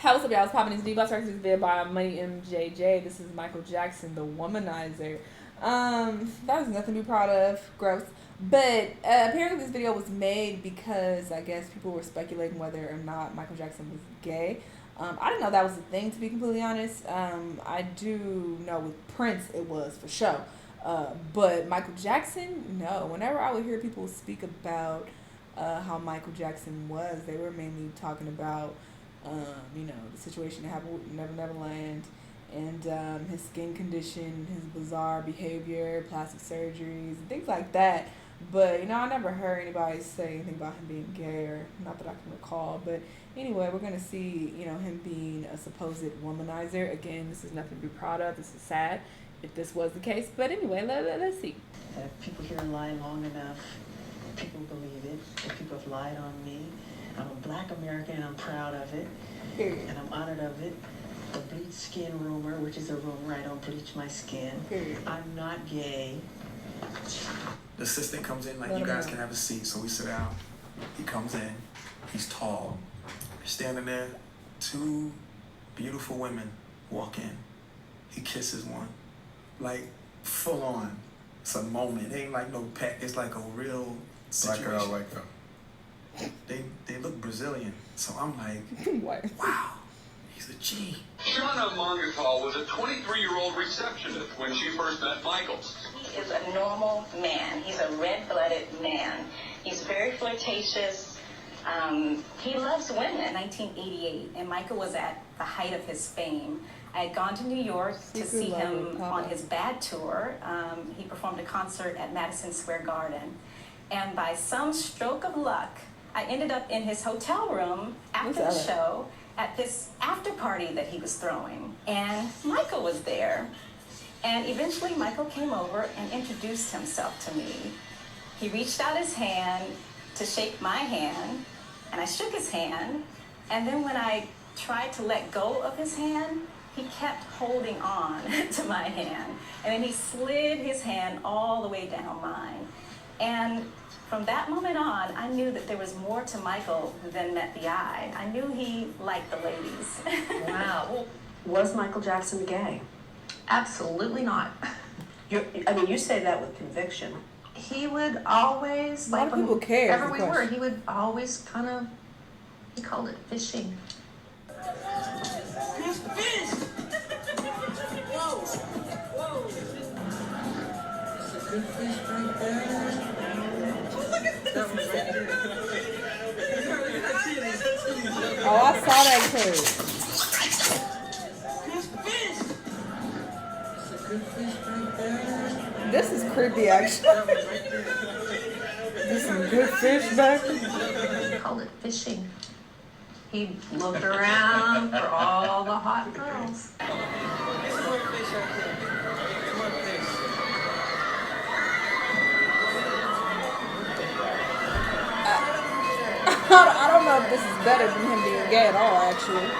Hey, what's up, y'all? It's popping this deep. I started this video by Money MJJ. This is Michael Jackson, the Womanizer. That was nothing to be proud of. Gross. But apparently this video was made because I guess people were speculating whether or not Michael Jackson was gay. I didn't know that was a thing, to be completely honest. I do know with Prince it was for sure. But Michael Jackson, no. Whenever I would hear people speak about how Michael Jackson was, they were mainly talking about the situation that happened with Never Neverland and his skin condition, his bizarre behavior, plastic surgeries, and things like that. But, I never heard anybody say anything about him being gay, or not that I can recall. But anyway, we're going to see, him being a supposed womanizer. Again, this is nothing to be proud of. This is sad if this was the case. But anyway, let's see. If people hear a lie long enough, people believe it. If people have lied on me, I'm a black American and I'm proud of it. Period. And I'm honored of it. The bleach skin rumor, which is a rumor, I don't bleach my skin. Period. I'm not gay. The assistant comes in, like, you guys can have a seat. So we sit down. He comes in. He's tall. We're standing there. Two beautiful women walk in. He kisses one. Like, full on. It's a moment. It ain't like no peck. It's like a real situation. Black girl, white girl. They look Brazilian. So I'm like, What? wow, he's a G. Shauna Mongatal was a 23-year-old receptionist when she first met Michael. He is a normal man. He's a red-blooded man. He's very flirtatious. He loves women. In 1988, and Michael was at the height of his fame. I had gone to New York to see him on his Bad tour. He performed a concert at Madison Square Garden. And by some stroke of luck, I ended up in his hotel room after the show at this after party that he was throwing. And Michael was there. And eventually Michael came over and introduced himself to me. He reached out his hand to shake my hand, and I shook his hand. And then when I tried to let go of his hand, he kept holding on to my hand. And then he slid his hand all the way down mine. And from that moment on, I knew that there was more to Michael than met the eye. I knew he liked the ladies. Wow. Was Michael Jackson gay? Absolutely not. You say that with conviction. He would always, A lot of people care. wherever we were, he would always he called it fishing. It's fish! Whoa! Whoa! It's a good fish right there. Oh, I saw that clip. This is creepy, actually. There's some good fish back. He called it fishing. He looked around for all the hot girls. I don't know if this is better than him being gay at all, actually.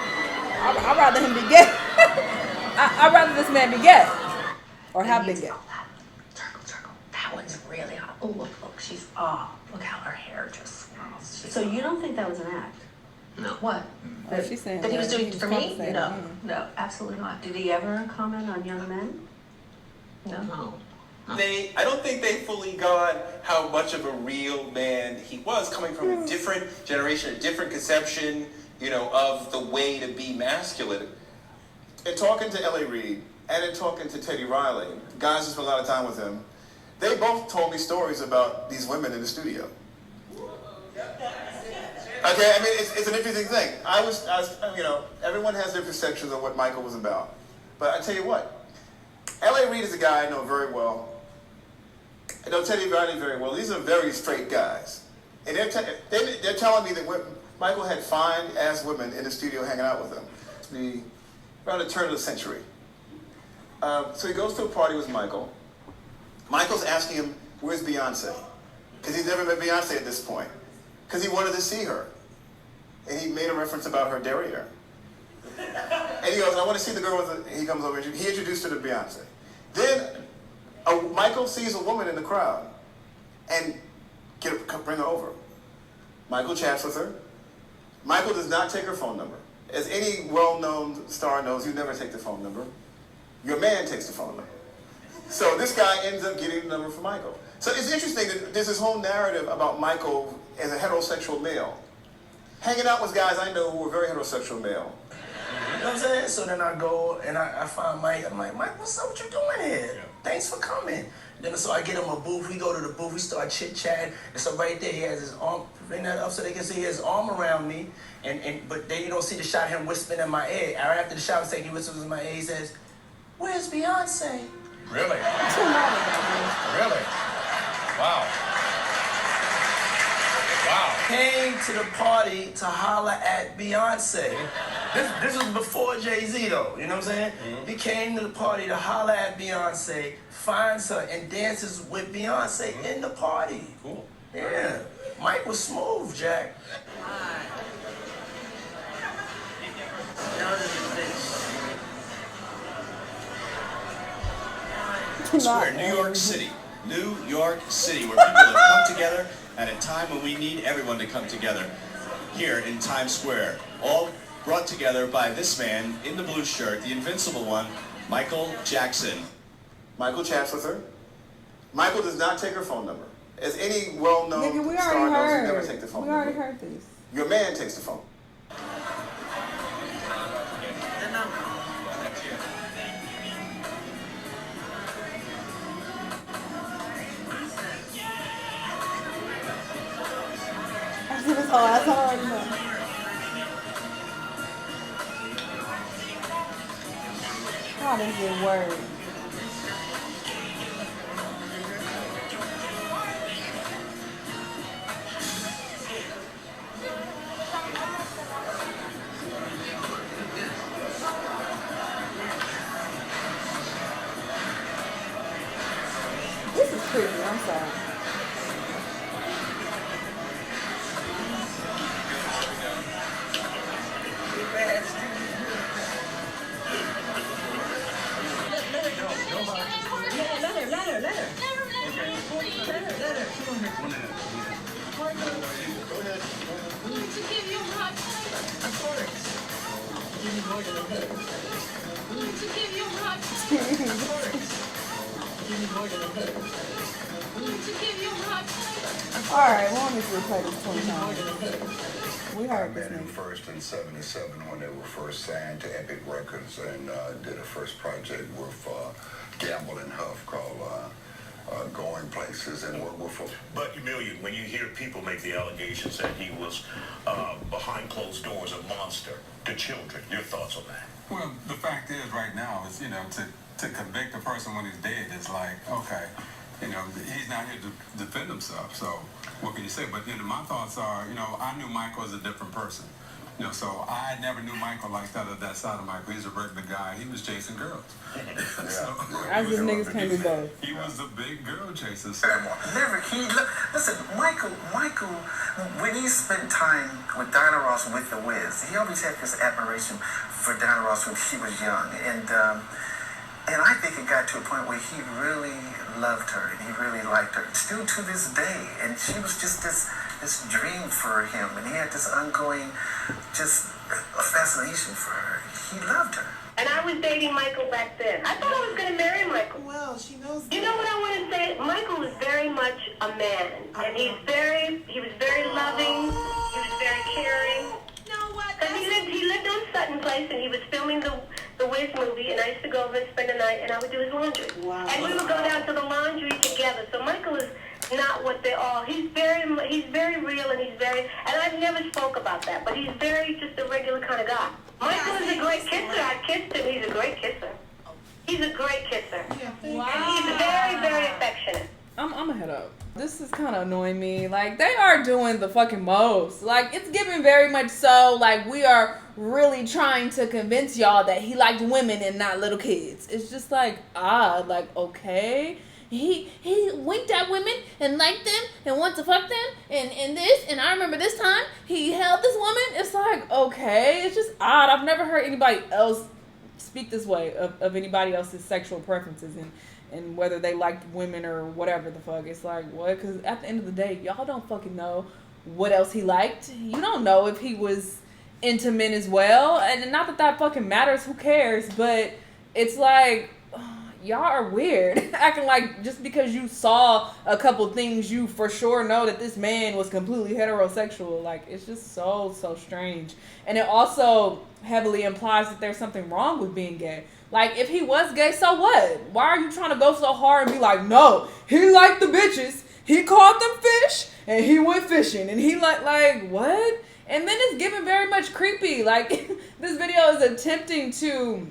I'd rather him be gay. I'd rather this man be gay. Or have been gay. Circle. That one's really hot. Oh, look, look how her hair just swirls. So you don't think that was an act? No. What? Oh, she's saying That he was doing it for me? saying, No, absolutely not. Did he ever comment on young men? No. I don't think they fully got how much of a real man he was, coming from a different generation, a different conception, of the way to be masculine. In talking to L.A. Reid and in talking to Teddy Riley, guys who spent a lot of time with him, they both told me stories about these women in the studio. Okay, it's an interesting thing. I was, everyone has their perceptions of what Michael was about. But I tell you what, L.A. Reid is a guy I know very well. I know Teddy Riley very well. These are very straight guys. And they're telling me that Michael had fine-ass women in the studio hanging out with him around the turn of the century. So he goes to a party with Michael. Michael's asking him, where's Beyonce? Because he's never met Beyonce at this point. Because he wanted to see her. And he made a reference about her derriere. And he goes, I want to see the girl with the... He comes over, he introduced her to Beyonce. Then Michael sees a woman in the crowd and bring her over. Michael chats with her. Michael does not take her phone number. as any well-known star knows, you never take the phone number. Your man takes the phone number. So this guy ends up getting the number for Michael. So it's interesting that there's this whole narrative about Michael as a heterosexual male. Hanging out with guys I know who are very heterosexual male. You know what I'm saying? So then I go and I find Mike. I'm like, Mike, what's up? What you doing here? Yeah. Thanks for coming. Then so I get him a booth. We go to the booth. We start chit-chatting. And so right there, he has his arm, bring that up so they can see his arm around me. But then you don't see the shot of him whispering in my ear. After the shot was taken, he whispers in my ear. He says, "Where's Beyonce?" Really? Really? Wow. Wow. Came to the party to holler at Beyonce. This was before Jay-Z though, you know what I'm saying? Mm-hmm. He came to the party to holler at Beyonce, finds her and dances with Beyonce in the party. Cool. Yeah. Mike was smooth, Jack. Square, New York City. New York City, where people have come together at a time when we need everyone to come together. Here in Times Square, all brought together by this man in the blue shirt, the invincible one, Michael Jackson. Michael chats with her. Michael does not take her phone number. As any well-known Nigga, we star already knows, heard. you never take the phone We number. already heard this. Your man takes the phone. I see this whole asshole already know. How does it work? This is creepy, I'm sorry. Alright, we want me to replay this 20 times. We heard this I met him nigga. first in '77 when they were first signed to Epic Records and did a first project with Gamble and Huff called Going Places and worked with him. But Amelia, when you hear people make the allegations that he was behind closed doors a monster to children, your thoughts on that? Well, the fact is right now is, to convict a person when he's dead is like, okay, he's not here to defend himself, so what can you say? But my thoughts are, I knew Michael as a different person. So I never knew Michael like that at that side of Michael. He's a regular guy. He was chasing girls. As if niggas can't do both. He was the big girl chaser. Never. Listen, Michael, when he spent time with Diana Ross with The Wiz, he always had this admiration for Diana Ross when she was young. And I think it got to a point where he really loved her and he really liked her. Still to this day. And she was just this dream for him. And he had this ongoing just a fascination for her. He loved her. And I was dating Michael back then. I thought I was going to marry Michael. Well, she knows that. You know what I want to say? Michael is very much a man. And he was very loving. He was very caring. You know what? Because he lived on Sutton Place and he was filming the Wiz movie, and I used to go over and spend the night, and I would do his laundry. Wow. And we would go down to the laundry together. So Michael is not what they're all. He's very real, and I've never spoke about that, but he's very just a regular kind of guy. Michael is a great kisser. I kissed him. He's a great kisser. He's a great kisser. Wow. And he's very, very affectionate. I'm gonna head up. This is kind of annoying me. Like, they are doing the fucking most. Like, it's given very much so. Like, we are really trying to convince y'all that he liked women and not little kids. It's just like, odd. Like, okay. He winked at women and liked them and wanted to fuck them and this. And I remember this time he held this woman. It's like, okay. It's just odd. I've never heard anybody else speak this way of anybody else's sexual preferences and whether they liked women or whatever the fuck. It's like, what? Because at the end of the day, y'all don't fucking know what else he liked. You don't know if he was into men as well. And not that that fucking matters, who cares? But it's like, y'all are weird. Acting like just because you saw a couple things, you for sure know that this man was completely heterosexual. Like, it's just so strange. And it also heavily implies that there's something wrong with being gay. Like, if he was gay, so what? Why are you trying to go so hard and be like, no, he liked the bitches, he caught them fish, and he went fishing, and he like what? And then it's giving very much creepy. Like, this video is attempting to,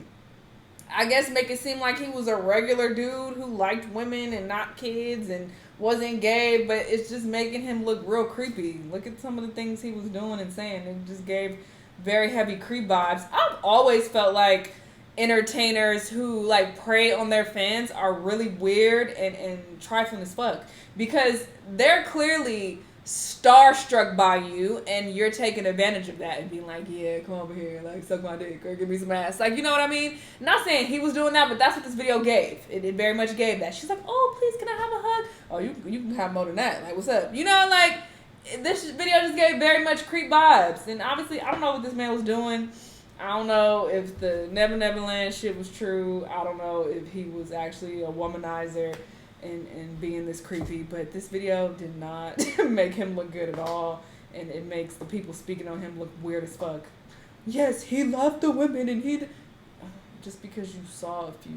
I guess, make it seem like he was a regular dude who liked women and not kids and wasn't gay, but it's just making him look real creepy. Look at some of the things he was doing and saying. It just gave very heavy creep vibes. I've always felt like entertainers who like prey on their fans are really weird and trifling as fuck, because they're clearly starstruck by you and you're taking advantage of that and being like, yeah, come over here, like, suck my dick or give me some ass. Like, you know what I mean? Not saying he was doing that, but that's what this video gave. It very much gave that. She's like, oh, please, can I have a hug? Oh, you can have more than that. Like, what's up? You know, like, this video just gave very much creep vibes. And obviously, I don't know what this man was doing. I don't know if the Never Neverland shit was true. I don't know if he was actually a womanizer and being this creepy, but this video did not make him look good at all, and it makes the people speaking on him look weird as fuck. Yes, he loved the women, and just because you saw a few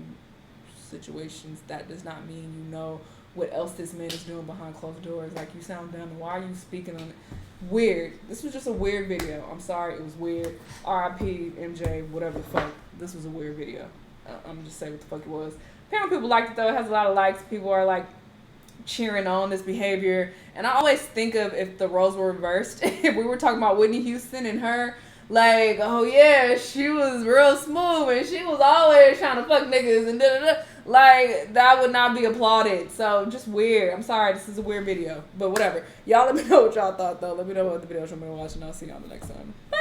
situations, that does not mean you know what else this man is doing behind closed doors. Like, you sound dumb, and why are you speaking on it? Weird. This was just a weird video. I'm sorry, it was weird. R.I.P. MJ, whatever the fuck. This was a weird video. I'm just saying what the fuck it was. Apparently people liked it though. It has a lot of likes. People are like cheering on this behavior. And I always think of if the roles were reversed. If we were talking about Whitney Houston and her, like, oh yeah, she was real smooth and she was always trying to fuck niggas and da-da-da. Like, that would not be applauded. So, just weird. I'm sorry, this is a weird video. But whatever. Y'all let me know what y'all thought though. Let me know what the video you want me to watch, and I'll see y'all the next time. Bye.